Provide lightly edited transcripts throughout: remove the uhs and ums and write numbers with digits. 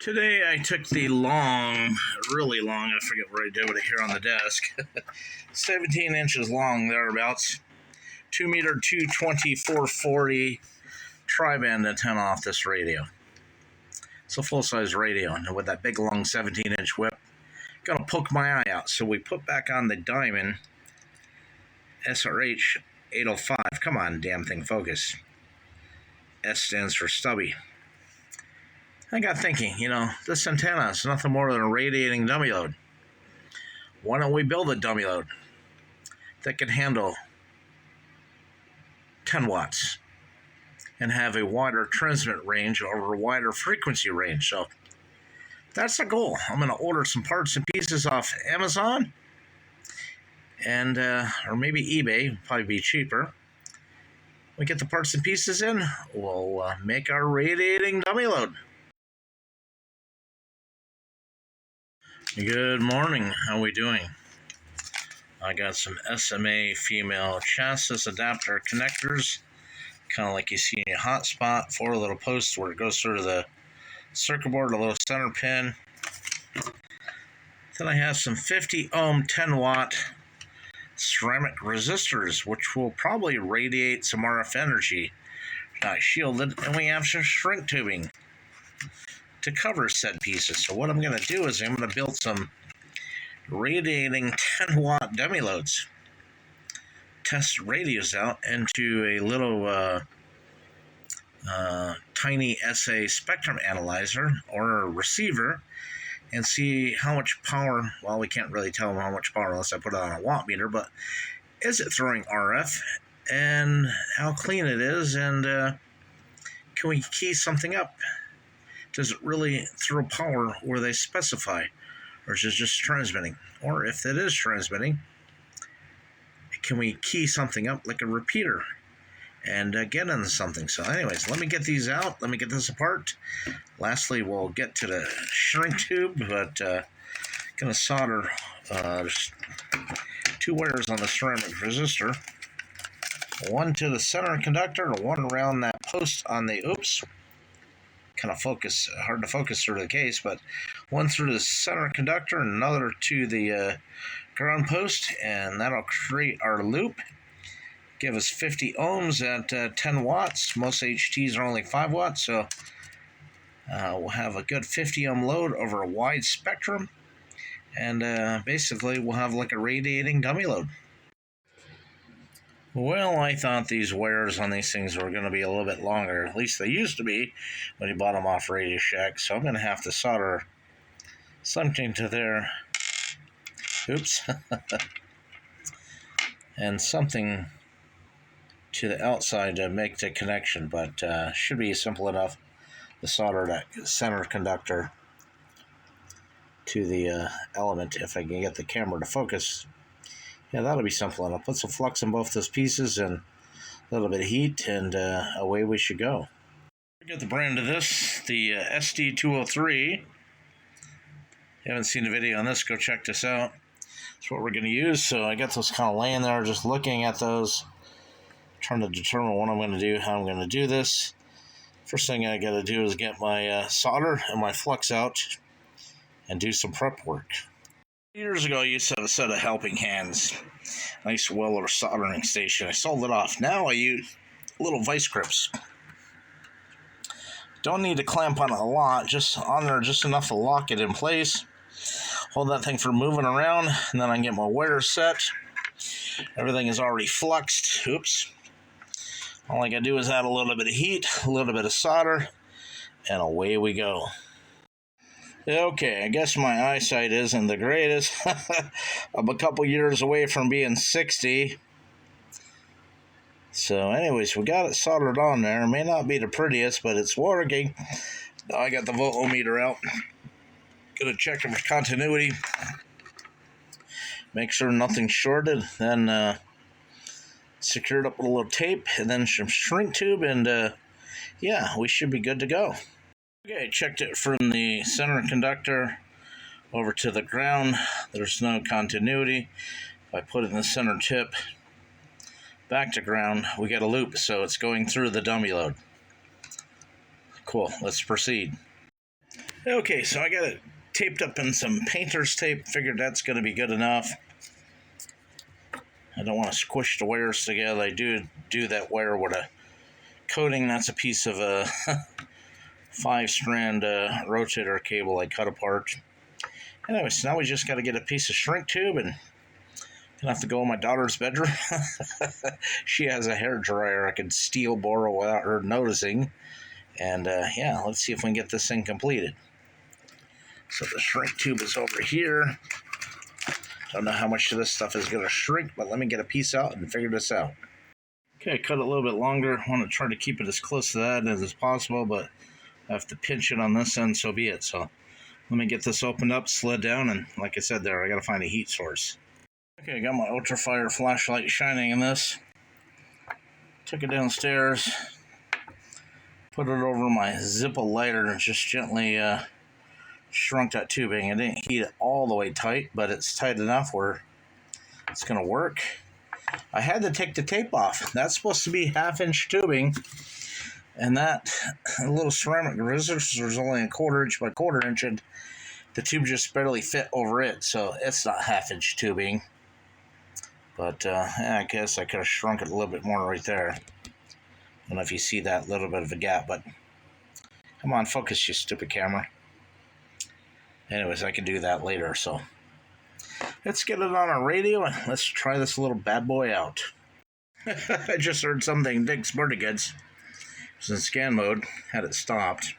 Today I took the long, really long, I forget what I did with it here on the desk, 17 inches long, thereabouts, 2 meter 220 440 tri-band antenna off this radio. It's a full-size radio, and with that big long 17-inch whip, gonna poke my eye out. So we put back on the Diamond SRH 805. Come on, damn thing, focus. S stands for stubby. I got thinking, this antenna is nothing more than a radiating dummy load. Why don't we build a dummy load that can handle 10 watts and have a wider transmit range over a wider frequency range? So that's the goal. I'm going to order some parts and pieces off Amazon and or maybe eBay, probably be cheaper. We get the parts and pieces in, we'll make our radiating dummy load. Good morning. How we doing? I got some SMA female chassis adapter connectors, kind of like you see in your hotspot, 4 little posts where it goes through the circuit board, a little center pin. Then I have some 50 ohm 10 watt ceramic resistors, which will probably radiate some RF energy, not shielded, and we have some shrink tubing to cover said pieces. So what I'm going to do is I'm going to build some radiating 10 watt dummy loads, test radios out into a little tiny SA spectrum analyzer or a receiver and see how much power. Well, we can't really tell them how much power unless I put it on a watt meter, but is it throwing RF and how clean it is, and can we key something up? Does it really throw power where they specify, or is it just transmitting? Or if it is transmitting, can we key something up like a repeater and get into something? So anyways, let me get these out. Let me get this apart. Lastly, we'll get to the shrink tube, but going to solder there's 2 wires on the ceramic resistor. One to the center conductor and one around that post on the, kind of hard to focus through the case, but one through the center conductor and another to the ground post, and that'll create our loop, give us 50 ohms at 10 watts. Most HTs are only 5 watts, so we'll have a good 50 ohm load over a wide spectrum, and basically we'll have like a radiating dummy load. Well, I thought these wires on these things were going to be a little bit longer. At least they used to be when you bought them off Radio Shack. So I'm going to have to solder something to their, and something to the outside to make the connection. But should be simple enough to solder that center conductor to the element if I can get the camera to focus. Yeah, that'll be simple enough. Put some flux in both those pieces and a little bit of heat, and away we should go. Get the brand of this, the SD203. If you haven't seen the video on this, go check this out. That's what we're going to use. So I got those kind of laying there, just looking at those, trying to determine what I'm going to do, how I'm going to do this. First thing I got to do is get my solder and my flux out and do some prep work. Years ago, I used to have a set of helping hands. Nice Weller soldering station. I sold it off. Now I use little vice grips. Don't need to clamp on it a lot. Just on there, just enough to lock it in place. Hold that thing for moving around, and then I can get my wires set. Everything is already fluxed. All I gotta do is add a little bit of heat, a little bit of solder, and away we go. Okay, I guess my eyesight isn't the greatest. I'm a couple years away from being 60. So anyways, we got it soldered on there. It may not be the prettiest, but it's working. I got the voltmeter out. Gonna check it for continuity. Make sure nothing's shorted. Then secure it up with a little tape, and then some shrink tube, and yeah, we should be good to go. Okay, checked it from the center conductor over to the ground. There's no continuity. If I put it in the center tip, back to ground, we get a loop, so it's going through the dummy load. Cool, let's proceed. Okay, so I got it taped up in some painter's tape. Figured that's going to be good enough. I don't want to squish the wires together. I do that wire with a coating. That's a piece of a 5-strand rotator cable I cut apart. Anyway, so now we just got to get a piece of shrink tube and gonna have to go in my daughter's bedroom. She has a hair dryer I could steal, borrow without her noticing. And yeah, let's see if we can get this thing completed. So the shrink tube is over here. Don't know how much of this stuff is going to shrink, but let me get a piece out and figure this out. Okay, I cut it a little bit longer. I want to try to keep it as close to that as possible, but I have to pinch it on this end, so be it. So let me get this opened up, slid down, and like I said there, I got to find a heat source. Okay, I got my ultrafire flashlight shining in this. Took it downstairs, put it over my Zippo lighter, and just gently shrunk that tubing. I didn't heat it all the way tight, but it's tight enough where it's going to work. I had to take the tape off. That's supposed to be 1/2-inch tubing, and that little ceramic resistor is only a 1/4 inch by 1/4 inch, and the tube just barely fit over it, so it's not 1/2-inch tubing. But yeah, I guess I could have shrunk it a little bit more right there. I don't know if you see that little bit of a gap, but come on, focus, you stupid camera. Anyways, I can do that later, so let's get it on our radio and let's try this little bad boy out. I just heard something Dick's Birdie Goods. It was in scan mode, had it stopped.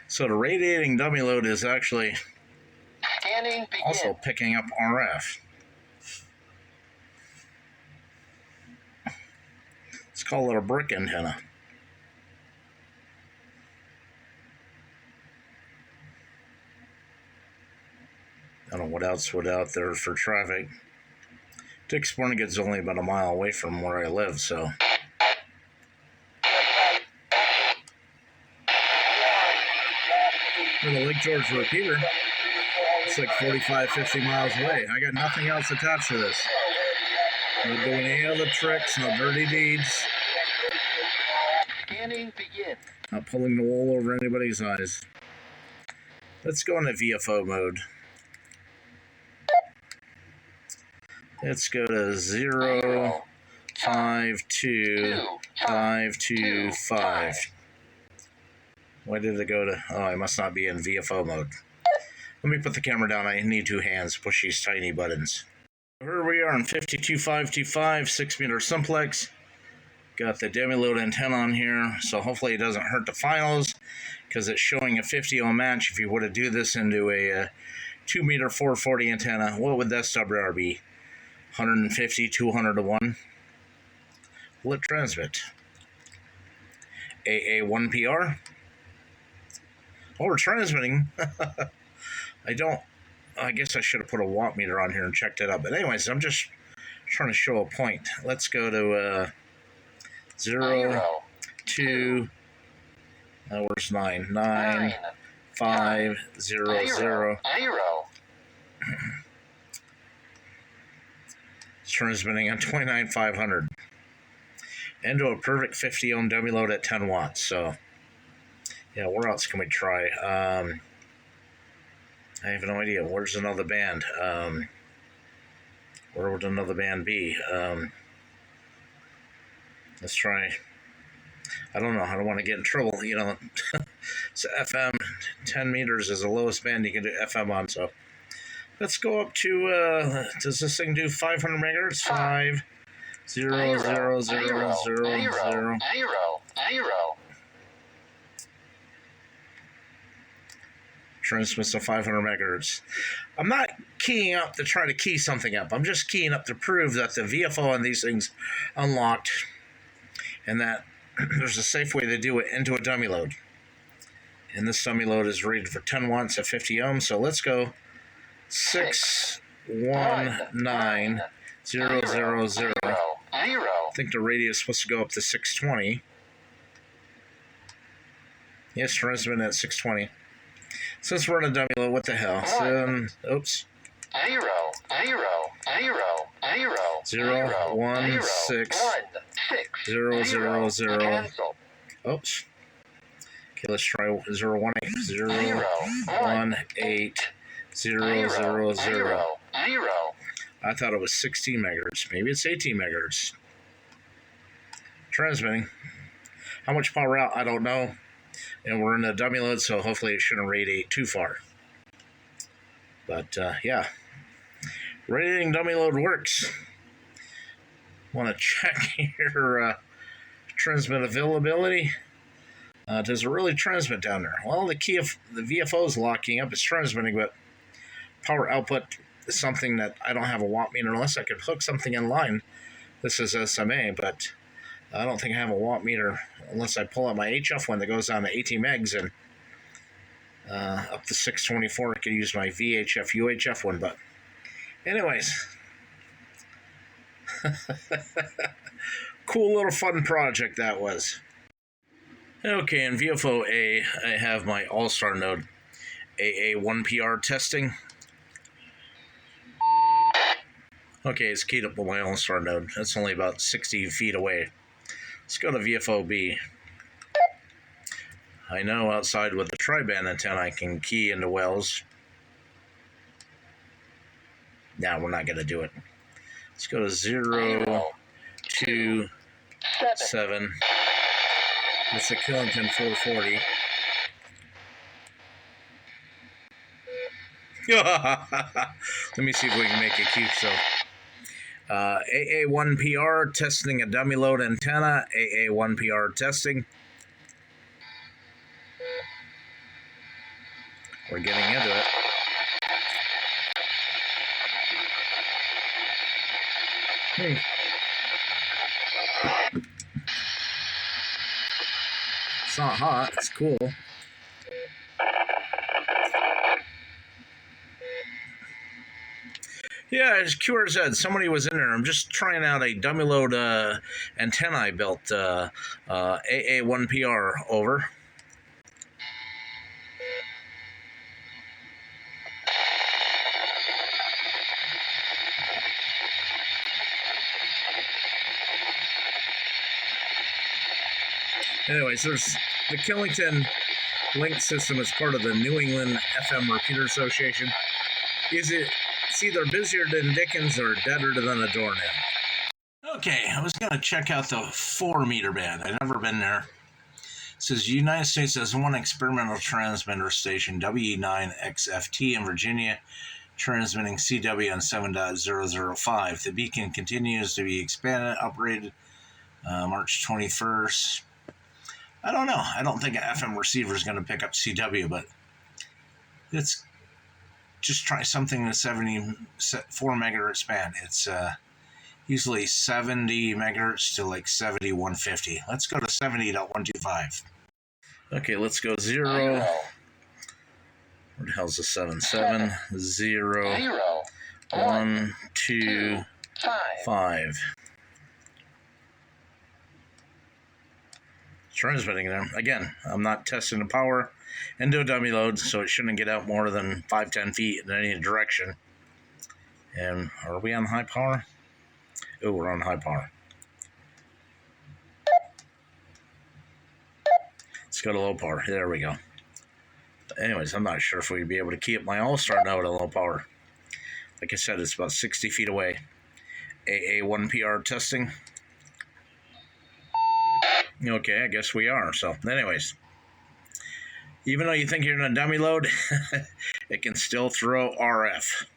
So the radiating dummy load is actually also picking up RF. Let's call it a brick antenna. I don't know what else would out there for traffic. Dick's Birdie Goods is only about a mile away from where I live, so. For the Lake George repeater, it's like 45, 50 miles away. I got nothing else attached to this. Not doing any other tricks, no dirty deeds. Scanning begin. Not pulling the wool over anybody's eyes. Let's go into VFO mode. Let's go to 0, 5, 2, 5, 2, 5. Why did it go to... Oh, I must not be in VFO mode. Let me put the camera down. I need 2 hands to push these tiny buttons. Here we are on 52525, 6-meter simplex. Got the dummy load antenna on here, so hopefully it doesn't hurt the finals, because it's showing a 50 ohm match. If you were to do this into a 2-meter 440 antenna, what would that SWR be? 150, 200 to 1. Will it transmit? AA1PR? Oh, we're transmitting. I guess I should have put a watt meter on here and checked it out. But anyways, I'm just trying to show a point. Let's go to 0, 2, where's 9? 9, 5, 0, 0. Transmitting on 29,500 into a perfect 50 ohm dummy load at 10 watts. So yeah, where else can we try? I have no idea. Where's another band? Where would another band be? Let's try. I don't know. I don't want to get in trouble. You know, so FM 10 meters is the lowest band you can do FM on. So let's go up to, does this thing do 500 megahertz? 5, 0, 0, 0, 0, 0. Transmits to 500 megahertz. I'm not keying up to try to key something up. I'm just keying up to prove that the VFO on these things unlocked and that there's a safe way to do it into a dummy load. And this dummy load is rated for 10 watts at 50 ohms. So let's go 6, 1, 9, 0, 0, 0. I think the radio is supposed to go up to 620. Yes, transmit at 620. Since we're in a dummy load, what the hell? Oops. 0, 1, 6, 0, 0, 0. Oops. Okay, let's try 018001800. I thought it was 16 megahertz. Maybe it's 18 megahertz. Transmitting. How much power out? I don't know. And we're in a dummy load, so hopefully it shouldn't radiate too far. But yeah, radiating dummy load works. Want to check your transmit availability? Does it really transmit down there? Well, the key of the VFO is locking up. It's transmitting, but power output is something that I don't have a watt meter unless I could hook something in line. This is SMA, but I don't think I have a watt meter unless I pull out my HF one that goes down to 18 megs and up to 624. I could use my VHF UHF one, but anyways, cool little fun project that was. Okay, in VFO A, I have my All-Star node AA1PR testing. Okay, it's keyed up with my All-Star node. That's only about 60 feet away. Let's go to VFO B. I know outside with the tri-band antenna I can key into wells. Now we're not going to do it. Let's go to 0, 2, 7. It's a Killington 440. Let me see if we can make it cute. So, AA1PR testing a dummy load antenna. AA1PR testing. We're getting into it. It's not hot. It's cool. Yeah, it's QRZ. Somebody was in there. I'm just trying out a dummy load antenna I built. AA1PR over. Anyways, there's the Killington link system as part of the New England FM Repeater Association. It's either busier than Dickens or deader than a doornail. Okay, I was going to check out the 4-meter band. I've never been there. It says United States has one experimental transmitter station, WE9XFT in Virginia, transmitting CW on 7.005. The beacon continues to be expanded, operated March 21st. I don't know. I don't think an FM receiver is going to pick up CW, but it's just try something in a 74 megahertz band. It's usually 70 megahertz to like 7150. Let's go to 70.125. Okay, let's go 0. Where the hell's the 7? 7, 0, 1, 2, 5. Transmitting them. Again, I'm not testing the power into a dummy load, so it shouldn't get out more than 5-10 feet in any direction. And are we on high power? Oh, we're on high power. Let's go to low power. There we go. Anyways, I'm not sure if we'd be able to keep my All-Star node at low power. Like I said, it's about 60 feet away. AA1PR testing. Okay, I guess we are. So, anyways, even though you think you're in a dummy load, it can still throw RF.